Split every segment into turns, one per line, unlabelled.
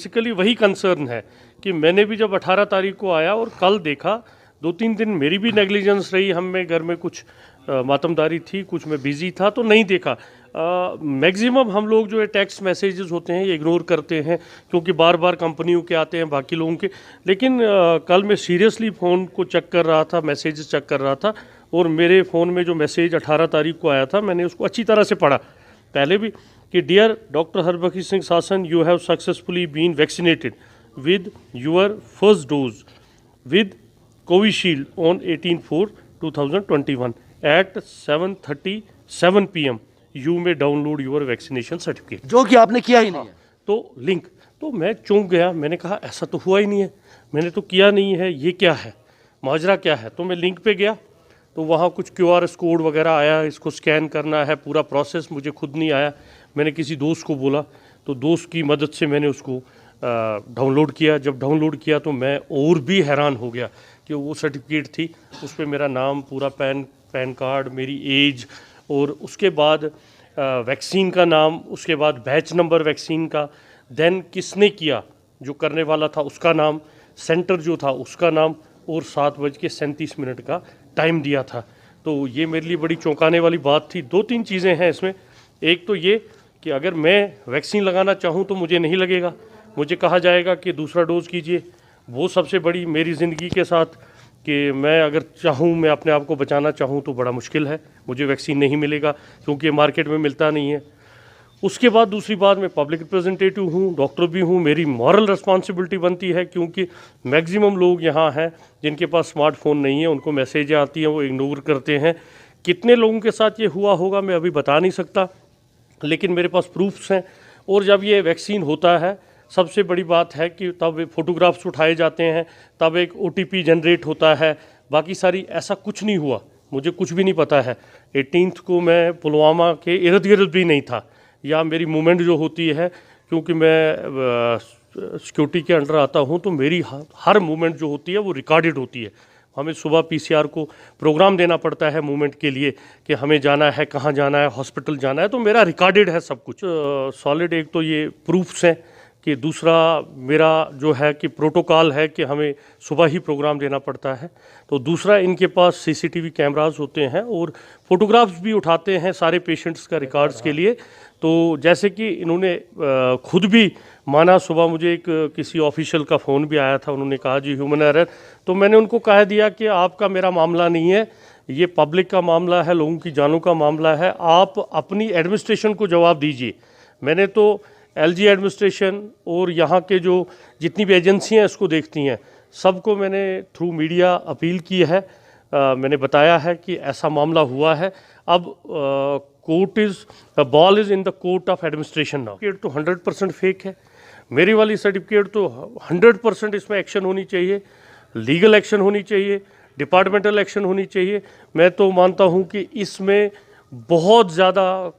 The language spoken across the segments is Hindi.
बेसिकली वही कंसर्न है कि मैंने भी जब 18 तारीख को आया और कल देखा, 2-3 दिन मेरी भी नेग्लिजेंस रही, हम में घर में कुछ मातमदारी थी, कुछ मैं बिजी था तो नहीं देखा। मैक्सिमम हम लोग जो है टेक्स्ट मैसेजेस होते हैं ये इग्नोर करते हैं क्योंकि बार बार कंपनियों के आते हैं, बाकी लोगों के। लेकिन कल मैं सीरियसली फ़ोन को चेक कर रहा था, मैसेजेस चेक कर रहा था और मेरे फ़ोन में जो मैसेज 18 तारीख को आया था मैंने उसको अच्छी तरह से पढ़ा पहले भी कि डियर डॉक्टर हरबख्श सिंह शासन, you have successfully been vaccinated with your first dose with Covishield on 18/4/2021 at 7:37 PM you में डाउनलोड योर वैक्सीनेशन सर्टिफिकेट,
जो कि आपने किया ही नहीं है।
तो लिंक तो मैं चौंक गया। मैंने कहा ऐसा तो हुआ ही नहीं है, मैंने तो किया नहीं है, ये क्या है, माजरा क्या है। तो मैं लिंक पे गया तो वहाँ कुछ QR कोड वगैरह आया, इसको स्कैन करना है, पूरा प्रोसेस मुझे खुद नहीं आया। मैंने किसी दोस्त को बोला तो दोस्त की मदद से मैंने उसको डाउनलोड किया। जब डाउनलोड किया तो मैं और भी हैरान हो गया कि वो सर्टिफिकेट थी, उस पर मेरा नाम, पूरा पैन कार्ड, मेरी एज और उसके बाद वैक्सीन का नाम, उसके बाद बैच नंबर वैक्सीन का, देन किसने किया, जो करने वाला था उसका नाम, सेंटर जो था उसका नाम और 7:37 का टाइम दिया था। तो ये मेरे लिए बड़ी चौंकाने वाली बात थी। 2-3 चीज़ें हैं इसमें। एक तो ये कि अगर मैं वैक्सीन लगाना चाहूँ तो मुझे नहीं लगेगा, मुझे कहा जाएगा कि दूसरा डोज कीजिए। वो सबसे बड़ी मेरी ज़िंदगी के साथ कि मैं अगर चाहूँ, मैं अपने आप को बचाना चाहूँ तो बड़ा मुश्किल है, मुझे वैक्सीन नहीं मिलेगा क्योंकि मार्केट में मिलता नहीं है। उसके बाद दूसरी बात, मैं पब्लिक रिप्रेजेंटेटिव हूँ, डॉक्टर भी हूँ, मेरी मॉरल रिस्पॉन्सिबिलिटी बनती है क्योंकि मैक्सिमम लोग यहाँ हैं जिनके पास स्मार्टफोन नहीं है, उनको मैसेज आती हैं वो इग्नोर करते हैं। कितने लोगों के साथ ये हुआ होगा मैं अभी बता नहीं सकता, लेकिन मेरे पास प्रूफ्स हैं। और जब ये वैक्सीन होता है सबसे बड़ी बात है कि तब फ़ोटोग्राफ्स उठाए जाते हैं, तब एक OTP जनरेट होता है, बाकी सारी ऐसा कुछ नहीं हुआ, मुझे कुछ भी नहीं पता है। 18 को मैं पुलवामा के इर्द गिर्द भी नहीं था, या मेरी मूवमेंट जो होती है क्योंकि मैं सिक्योरिटी के अंडर आता हूँ तो मेरी हर मूवमेंट जो होती है वो रिकॉर्डेड होती है। हमें सुबह PCR को प्रोग्राम देना पड़ता है मूवमेंट के लिए कि हमें जाना है, कहाँ जाना है, हॉस्पिटल जाना है, तो मेरा रिकॉर्डेड है सब कुछ सॉलिड। एक तो ये प्रूफ्स हैं कि दूसरा मेरा जो है कि प्रोटोकॉल है कि हमें सुबह ही प्रोग्राम देना पड़ता है। तो दूसरा इनके पास CCTV कैमरास होते हैं और फोटोग्राफ्स भी उठाते हैं सारे पेशेंट्स का रिकॉर्ड्स के लिए। तो जैसे कि इन्होंने खुद भी माना, सुबह मुझे एक किसी ऑफिशियल का फ़ोन भी आया था, उन्होंने कहा जी ह्यूमन एरर। तो मैंने उनको कह दिया कि आपका मेरा मामला नहीं है, ये पब्लिक का मामला है, लोगों की जानों का मामला है, आप अपनी एडमिनिस्ट्रेशन को जवाब दीजिए। मैंने तो LG एडमिनिस्ट्रेशन और यहाँ के जो जितनी भी एजेंसियाँ इसको देखती हैं सबको मैंने थ्रू मीडिया अपील की है। मैंने बताया है कि ऐसा मामला हुआ है। अब ball is in the court of administration now. Certificate तो 100% फेक है, मेरी वाली सर्टिफिकेट तो 100% इसमें एक्शन होनी चाहिए, लीगल एक्शन होनी चाहिए, डिपार्टमेंटल एक्शन होनी चाहिए। मैं तो मानता हूँ कि इसमें बहुत ज़्यादा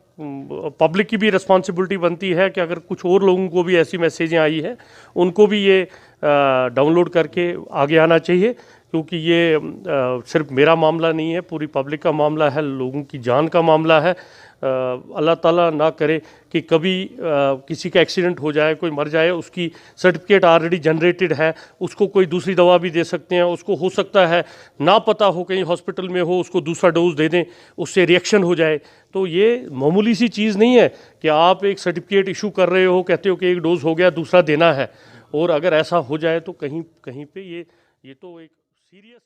पब्लिक की भी रिस्पॉन्सिबिलिटी बनती है कि अगर कुछ और लोगों को भी ऐसी मैसेजें आई है उनको भी ये डाउनलोड करके आगे आना चाहिए, क्योंकि ये सिर्फ मेरा मामला नहीं है, पूरी पब्लिक का मामला है, लोगों की जान का मामला है। अल्लाह ताला ना करे कि कभी किसी का एक्सीडेंट हो जाए, कोई मर जाए, उसकी सर्टिफिकेट ऑलरेडी जनरेटेड है, उसको कोई दूसरी दवा भी दे सकते हैं, उसको हो सकता है ना पता हो, कहीं हॉस्पिटल में हो, उसको दूसरा डोज दे दें, उससे रिएक्शन हो जाए। तो ये मामूली सी चीज़ नहीं है कि आप एक सर्टिफिकेट इशू कर रहे हो, कहते हो कि एक डोज हो गया, दूसरा देना है, और अगर ऐसा हो जाए तो कहीं कहीं पे ये तो एक सीरियस